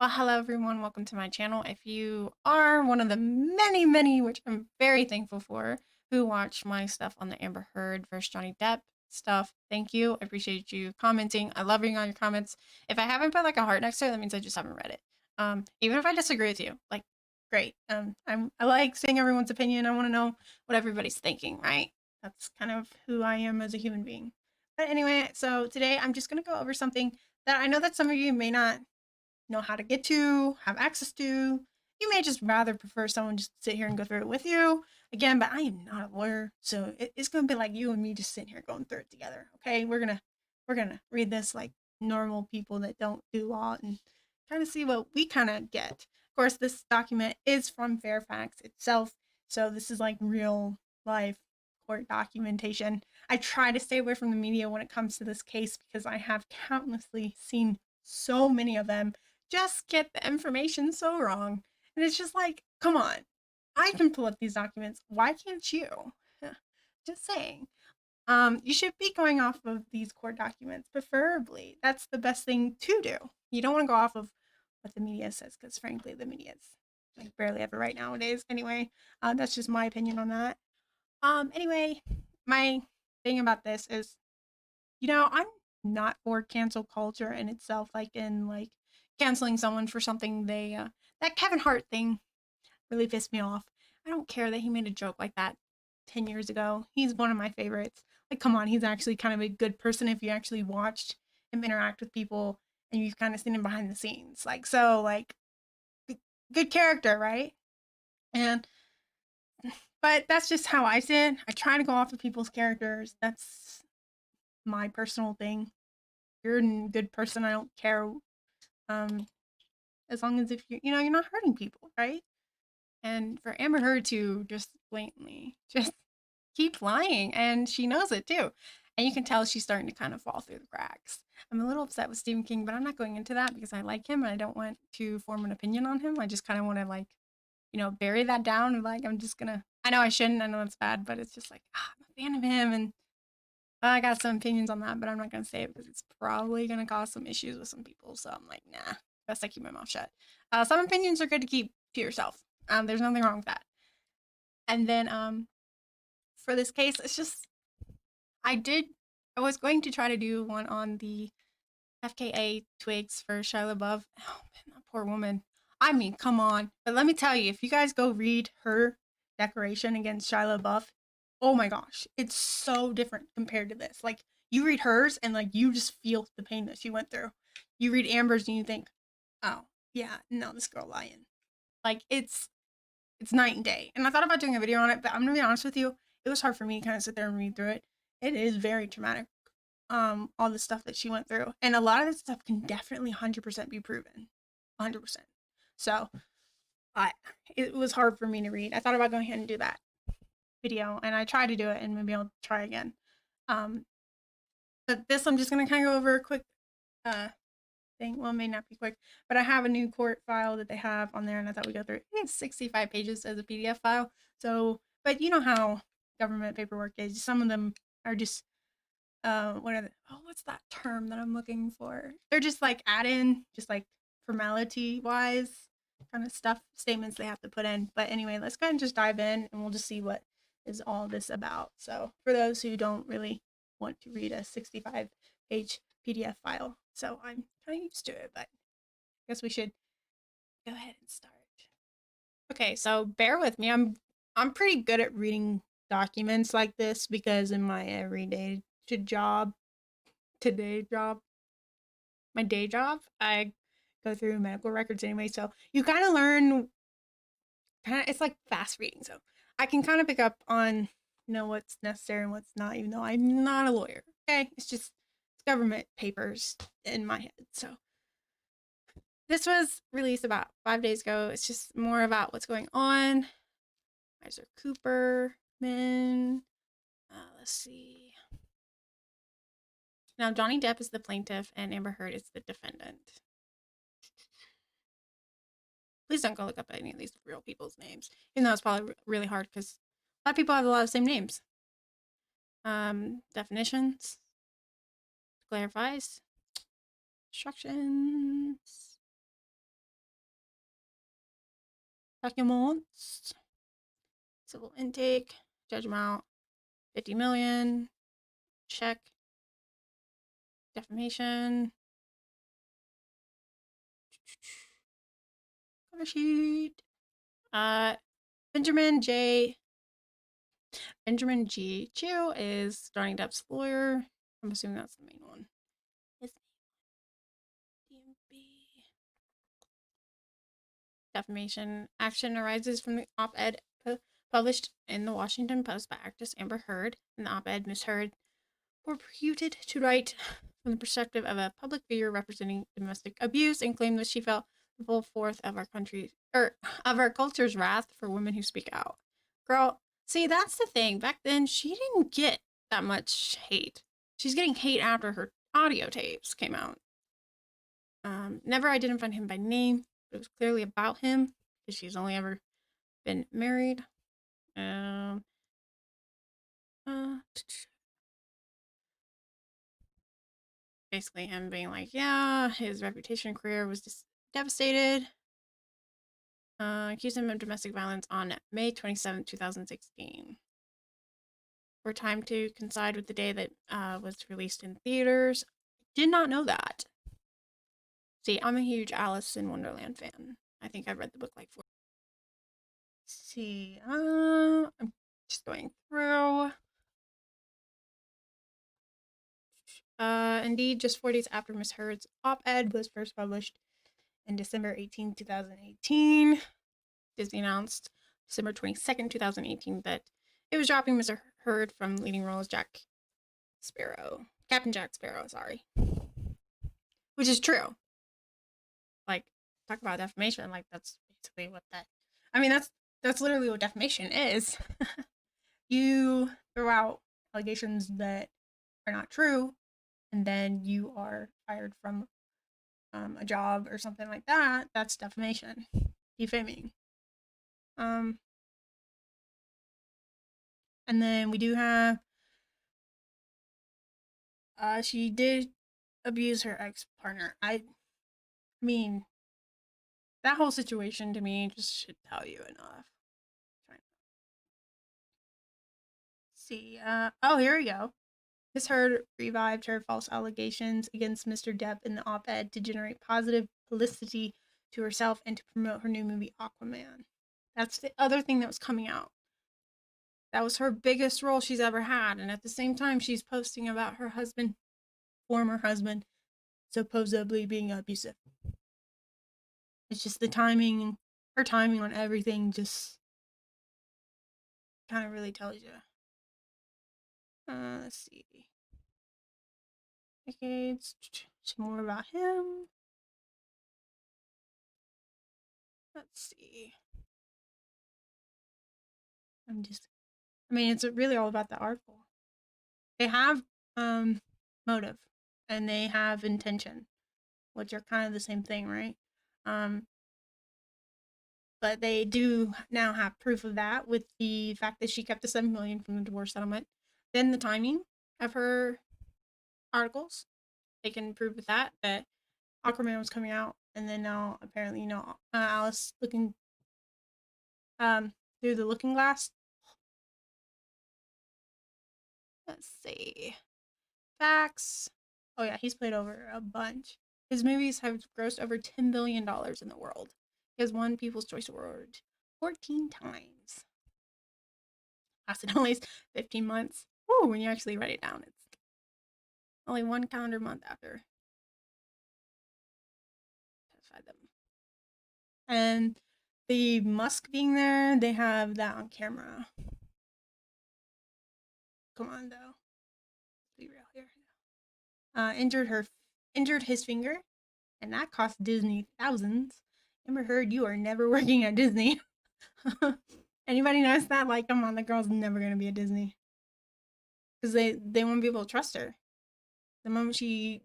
Well, hello everyone, welcome to my channel. If you are one of the many, which I'm very thankful for, who watch my stuff on the Amber Heard versus Johnny Depp stuff, thank you. I appreciate you commenting. I love reading all your comments. If I haven't put like a heart next to it, that means I just haven't read it. Even if I disagree with you, like, great. I like seeing everyone's opinion. I want to know what everybody's thinking, right? That's kind of who I am as a human being. But anyway, so today I'm just gonna go over something that I know that some of you may not know how to get to, have access to. You may just rather prefer someone just sit here and go through it with you. Again, but I am not a lawyer, so it's gonna be like you and me just sitting here going through it together. Okay, we're gonna read this like normal people that don't do law and kind of see what we kind of get. Of course, this document is from Fairfax itself, so this is like real life court documentation. I try to stay away from the media when it comes to this case because I have countlessly seen so many of them just get the information so wrong. And it's just like, come on, I can pull up these documents. Why can't you? Just saying. You should be going off of these court documents, preferably. That's the best thing to do. You don't want to go off of what the media says, because frankly, the media is like barely ever right nowadays. Anyway, that's just my opinion on that. Anyway, my thing about this is, I'm not for cancel culture in itself, like in like canceling someone for something that Kevin Hart thing really pissed me off. I don't care that he made a joke like that 10 years ago. He's one of my favorites. Like, come on, he's actually kind of a good person if you actually watched him interact with people and you've kind of seen him behind the scenes. Like, so, like, good character, right? And, but that's just how I see it. I try to go off of people's characters. That's my personal thing. You're a good person. I don't care. Um, as long as if you're not hurting people, right? And for Amber Heard to just blatantly just keep lying, and she knows it too. And you can tell she's starting to kind of fall through the cracks. I'm a little upset with Stephen King, but I'm not going into that because I like him and I don't want to form an opinion on him. I just kind of want to like, bury that down and like I'm just gonna. I know I shouldn't. I know it's bad, but it's just like I'm a fan of him, and I got some opinions on that, but I'm not gonna say it because it's probably gonna cause some issues with some people. So I'm like, nah, best I keep my mouth shut. Some opinions are good to keep to yourself. There's nothing wrong with that. And then for this case, it's just I did. I was going to try to do one on the FKA twigs for Shia LaBeouf. Oh man, that poor woman. I mean, come on. But let me tell you, if you guys go read her declaration against Shia LaBeouf, oh my gosh, it's so different compared to this. Like you read hers and like you just feel the pain that she went through. You read Amber's and you think, oh yeah, no, this girl lying. Like it's night and day. And I thought about doing a video on it, but I'm gonna be honest with you, it was hard for me to kind of sit there and read through it. It is very traumatic. All the stuff that she went through. And a lot of this stuff can definitely 100% be proven. 100%. So I it was hard for me to read. I thought about going ahead and do that video and I tried to do it and maybe I'll try again. Um, but this I'm just gonna kind of go over a quick uh thing. Well, it may not be quick, but I have a new court file that they have on there, and I thought we'd go through it. It's 65 pages as a PDF file. So, but you know how government paperwork is. Some of them are just, what are the, oh, what's that term that I'm looking for? They're just like add in, just like formality wise kind of stuff, statements they have to put in. But anyway, let's go ahead and just dive in and we'll just see what is all this about. So, for those who don't really want to read a 65-page PDF file. So I'm kind of used to it, but I guess we should go ahead and start. Okay, so bear with me. I'm pretty good at reading documents like this because in my everyday job, today job, my day job, I go through medical records anyway. So you kind of learn, it's like fast reading. So I can kind of pick up on what's necessary and what's not, even though I'm not a lawyer. Okay, it's government papers in my head. So this was released about 5 days ago. It's just more about what's going on. Kaiser Cooperman. Let's see. Now, Johnny Depp is the plaintiff and Amber Heard is the defendant. Please don't go look up any of these real people's names, even though it's probably really hard because a lot of people have a lot of the same names. Definitions. Clarifies. Instructions. documents, civil intake, judge amount, 50 million, check, defamation, cover sheet, Benjamin G. Chu is Johnny Depp's lawyer. I'm assuming that's the main one. His DMB. Defamation action arises from the op-ed published in the Washington Post by actress Amber Heard. In the op-ed, Ms. Heard reputed to write from the perspective of a public figure representing domestic abuse and claimed that she felt the full force of our culture's wrath for women who speak out. Girl, see, that's the thing. Back then, she didn't get that much hate. She's getting hate after her audio tapes came out. Never identified him by name, but it was clearly about him because she's only ever been married. Basically him being like, yeah, his reputation and career was just devastated. Accused him of domestic violence on May 27th, 2016. For time to coincide with the day that was released in theaters. Did not know that. See, I'm a huge Alice in Wonderland fan. I think I've read the book like 4. Let's see, I'm just going through. Indeed, just 4 days after Miss Heard's op-ed was first published in December 18, 2018, Disney announced December 22nd, 2018 that it was dropping Mr. Heard from leading role as Captain Jack Sparrow, sorry. Which is true. Like, talk about defamation, like that's basically what that's literally what defamation is. You throw out allegations that are not true, and then you are fired from a job or something like that. That's defamation, defaming. And then we do have she did abuse her ex-partner. I mean, that whole situation to me just should tell you enough. See, oh, here we go. Ms. Heard revived her false allegations against Mr. Depp in the op-ed to generate positive publicity to herself and to promote her new movie Aquaman. That's the other thing that was coming out. That was her biggest role she's ever had, and at the same time she's posting about her husband, former husband, supposedly being abusive. It's just the timing, her timing on everything just kind of really tells you. Let's see. Decades, some more about him. Let's see. It's really all about the article. They have motive and they have intention, which are kind of the same thing, right? But they do now have proof of that with the fact that she kept the $7 million from the divorce settlement. Then the timing of her articles, they can prove with that Aquaman was coming out, and then now apparently, Alice looking through the looking glass. Let's see. Facts. Oh yeah, he's played over a bunch. His movies have grossed over $10 billion in the world. He has won People's Choice Award 14 times. Lasted only 15 months. Woo, when you actually write it down, it's only 1 calendar month after. Satisfied them. And the Musk being there, they have that on camera. Come on, though. Let's be real here. Injured his finger, and that cost Disney thousands. Amber Heard, you are never working at Disney. Anybody knows that? Like, come on, the girl's never gonna be at Disney. Because they won't be able to trust her. The moment she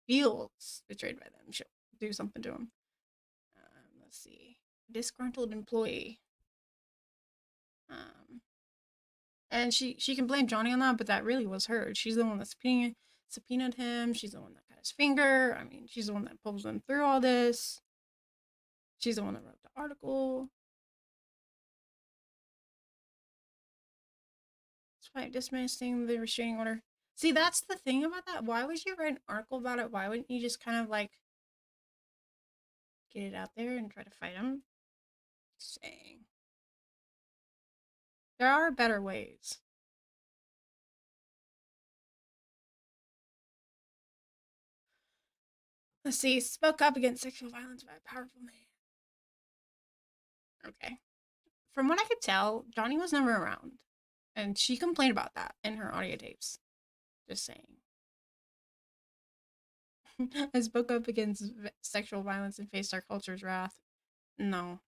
feels betrayed by them, she'll do something to him. Let's see. Disgruntled employee. And she can blame Johnny on that, but that really was her. She's the one that subpoenaed him. She's the one that got his finger. She's the one that pulls him through all this. She's the one that wrote the article. by dismissing the restraining order. See, that's the thing about that. Why would you write an article about it? Why wouldn't you just kind of like get it out there and try to fight him? Saying there are better ways. Let's see. Spoke up against sexual violence by a powerful man. Okay. From what I could tell, Johnny was never around. And she complained about that in her audio tapes. Just saying. I spoke up against sexual violence and faced our culture's wrath. No.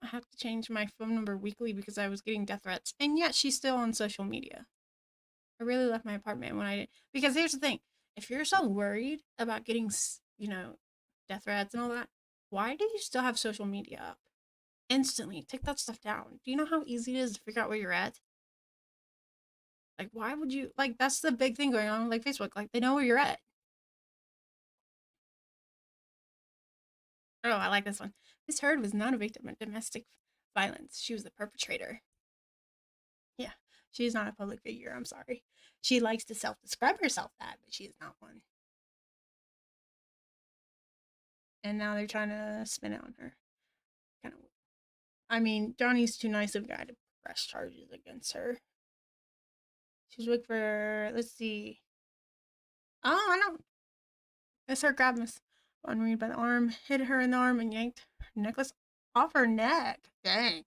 I have to change my phone number weekly because I was getting death threats. And yet she's still on social media. I really left my apartment when I did. Because here's the thing. If you're so worried about getting, death threats and all that, why do you still have social media up? Instantly, take that stuff down. Do you know how easy it is to figure out where you're at? Like, why would you, like, that's the big thing going on with, like, Facebook. Like, they know where you're at. Oh, I like this one. Miss Heard was not a victim of domestic violence. She was the perpetrator. Yeah, she's not a public figure. I'm sorry. She likes to self-describe herself that, but she is not one. And now they're trying to spin it on her. Kind of. I mean, Johnny's too nice of a guy to press charges against her. She's looking for, let's see. Oh, I know. Miss Heard grabbed Miss Von Reed by the arm, hit her in the arm, and yanked her necklace off her neck. Dang.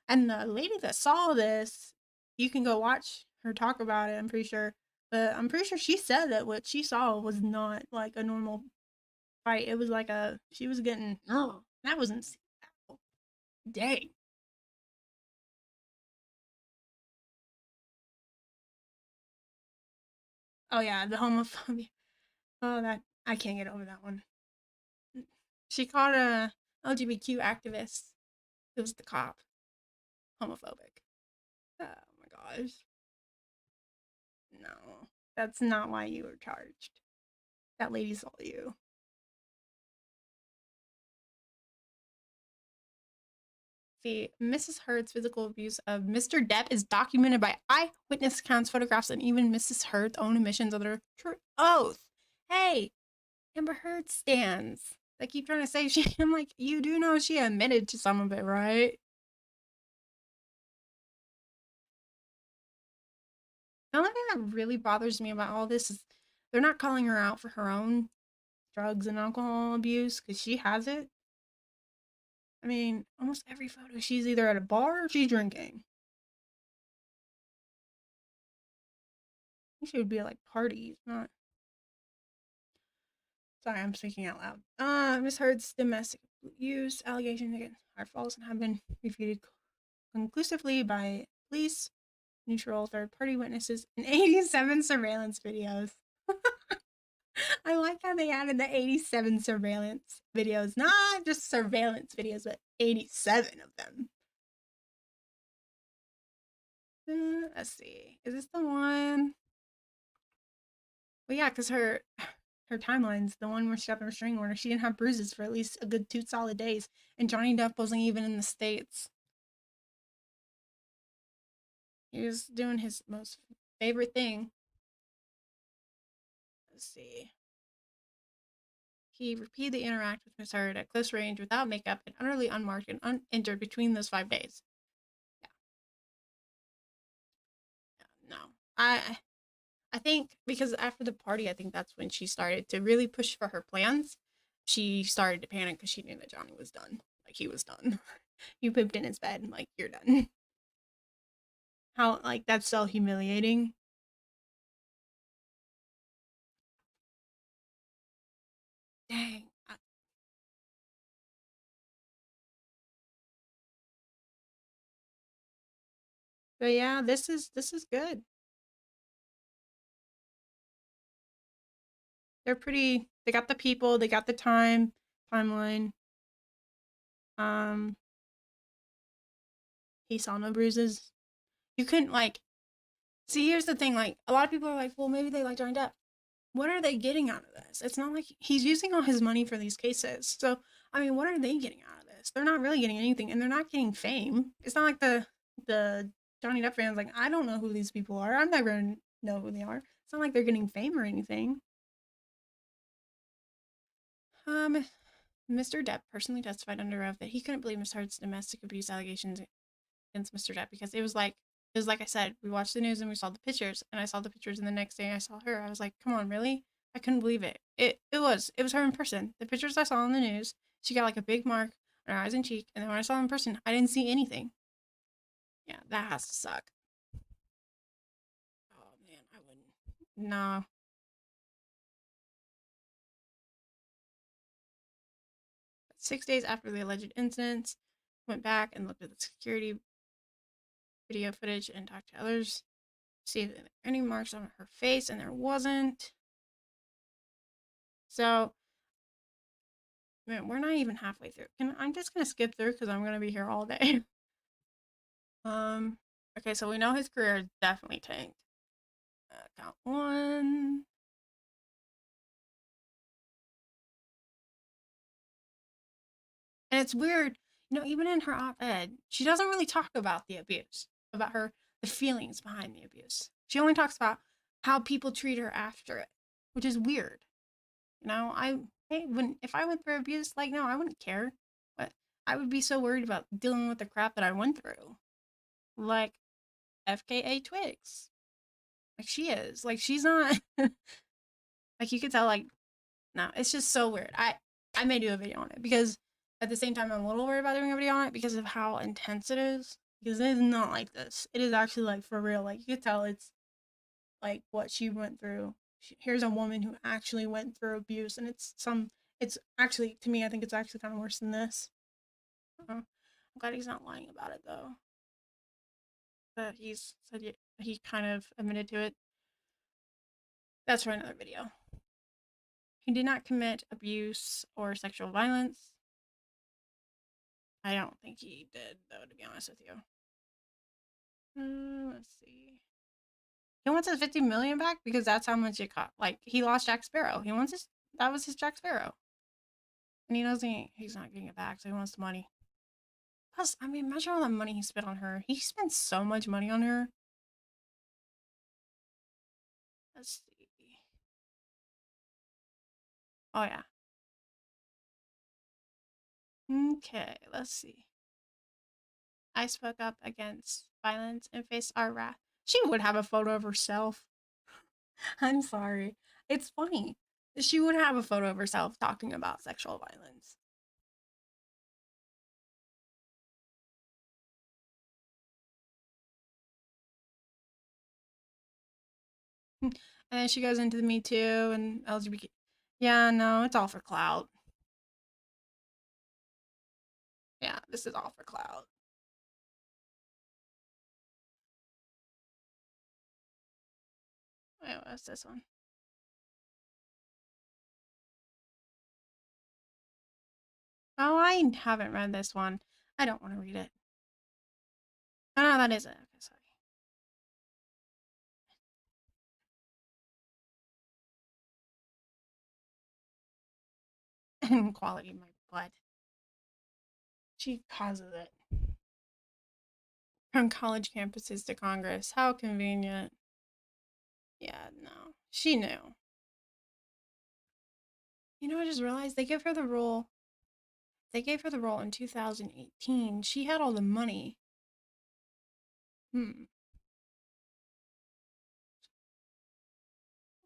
And the lady that saw this, you can go watch her talk about it, I'm pretty sure. But I'm pretty sure she said that what she saw was not like a normal fight. It was like she was getting, that wasn't, dang. Oh yeah, the homophobia. Oh, that, I can't get over that one. She called a LGBTQ activist, it was the cop, homophobic. Oh my gosh. No, that's not why you were charged. That lady saw you. See, Mrs. Heard's physical abuse of Mr. Depp is documented by eyewitness accounts, photographs, and even Mrs. Heard's own admissions of their true oath. Hey, Amber Heard stands. I keep trying to say I'm like, you do know she admitted to some of it, right? The only thing that really bothers me about all this is they're not calling her out for her own drugs and alcohol abuse because she has it. I mean, almost every photo, she's either at a bar or she's drinking. I think she would be at like parties, not. Sorry, I'm speaking out loud. Miss Heard's domestic abuse allegations against are false and have been refuted conclusively by police, neutral third-party witnesses, and 87 surveillance videos. I like how they added the 87 surveillance videos, not just surveillance videos, but 87 of them. Let's see. Is this the one? Well, yeah, because her timeline's the one where she got the restraining order. She didn't have bruises for at least a good 2 solid days. And Johnny Depp wasn't even in the States. He was doing his most favorite thing. Let's see. He repeatedly interacted with Miss Heard at close range without makeup and utterly unmarked and uninjured between those 5 days. Yeah. No. I think because after the party, I think that's when she started to really push for her plans. She started to panic because she knew that Johnny was done. Like, he was done. You pooped in his bed, like, you're done. How, like, that's so humiliating. Dang. But yeah, this is good. They're pretty, they got the people, they got the timeline. He saw no bruises. You couldn't, like, see, here's the thing, like, a lot of people are like, well, maybe they like Johnny Depp. What are they getting out of this? It's not like he's using all his money for these cases. So, I mean, what are they getting out of this? They're not really getting anything, and they're not getting fame. It's not like the the Johnny Depp fans, like, I don't know who these people are. I'm never gonna know who they are. It's not like they're getting fame or anything. Um, Mr. Depp personally testified under oath that he couldn't believe Miss Hart's domestic abuse allegations against Mr. Depp because it was like I said, we watched the news and we saw the pictures, and I saw the pictures, and the next day I saw her. I was like, come on, really? I couldn't believe it. It was her in person. The pictures I saw on the news, she got like a big mark on her eyes and cheek, and then when I saw her in person, I didn't see anything. Yeah, that has to suck. Oh man, I wouldn't. No. 6 days after the alleged incidents, went back and looked at the security video footage and talked to others, see if there were any marks on her face, and there wasn't. So, man, we're not even halfway through. I'm just gonna skip through because I'm gonna be here all day. Okay, so we know his career is definitely tanked. Count one. And it's weird, even in her op-ed, she doesn't really talk about the abuse, about the feelings behind the abuse. She only talks about how people treat her after it, which is weird. If I went through abuse, like, no, I wouldn't care, but I would be so worried about dealing with the crap that I went through, like FKA Twigs, like she is, like she's not, like you could tell, like, no, it's just so weird. I may do a video on it because at the same time I'm a little worried about doing a video on it because of how intense it is. Because it is not like this. It is actually like for real. Like you could tell it's like what she went through. Here's a woman who actually went through abuse, and it's actually, to me, I think it's actually kind of worse than this. I'm glad he's not lying about it though. But he's said he kind of admitted to it. That's for another video. He did not commit abuse or sexual violence. I don't think he did, though, to be honest with you. Let's see. He wants his 50 million back because that's how much it cost. Like, he lost Jack Sparrow. That was his Jack Sparrow. And he knows he's not getting it back, so he wants the money. Plus, I mean, imagine all the money he spent on her. He spent so much money on her. Let's see. Oh, yeah. Okay, let's see. I spoke up against violence and faced our wrath. She would have a photo of herself. I'm sorry. It's funny. She would have a photo of herself talking about sexual violence. And then she goes into the Me Too and LGBT. Yeah, no, it's all for clout. Yeah, this is all for clout. Wait, what's this one? Oh, I haven't read this one. I don't want to read it. Oh, no, that is it. Okay, sorry. Quality my butt. She causes it. From college campuses to Congress. How convenient. Yeah, no. She knew. I just realized they gave her the role in 2018. She had all the money. Hmm.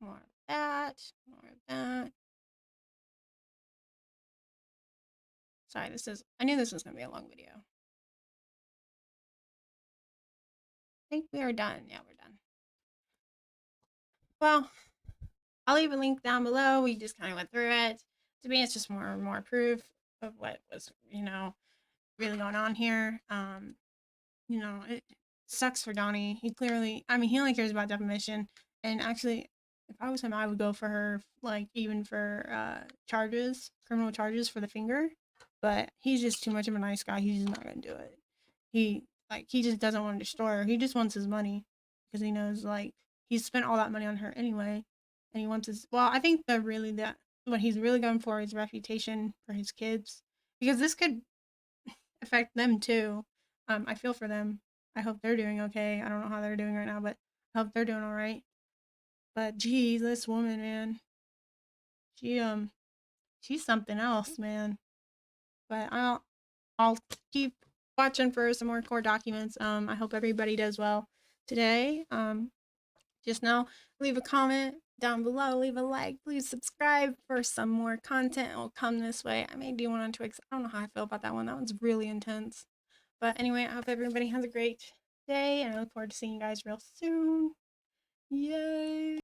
More of that. More of that. Sorry, I knew this was going to be a long video. I think we are done. Yeah, we're done. Well, I'll leave a link down below. We just kind of went through it. To me, it's just more and more proof of what was, really going on here. It sucks for Donnie. He only cares about defamation. And actually, if I was him, I would go for her, like, even for criminal charges for the finger. But he's just too much of a nice guy. He's just not gonna do it. He just doesn't want to destroy her. He just wants his money because he knows, like, he's spent all that money on her anyway, and he wants his. Well, I think that what he's really going for is reputation for his kids because this could affect them too. I feel for them. I hope they're doing okay. I don't know how they're doing right now, but I hope they're doing all right. But geez, this woman, man, she she's something else, man. But I'll keep watching for some more court documents. I hope everybody does well today. Just now, leave a comment down below, leave a like, please subscribe for some more content. It will come this way. I may do one on Twix. I don't know how I feel about that one. That one's really intense. But anyway, I hope everybody has a great day, and I look forward to seeing you guys real soon. Yay!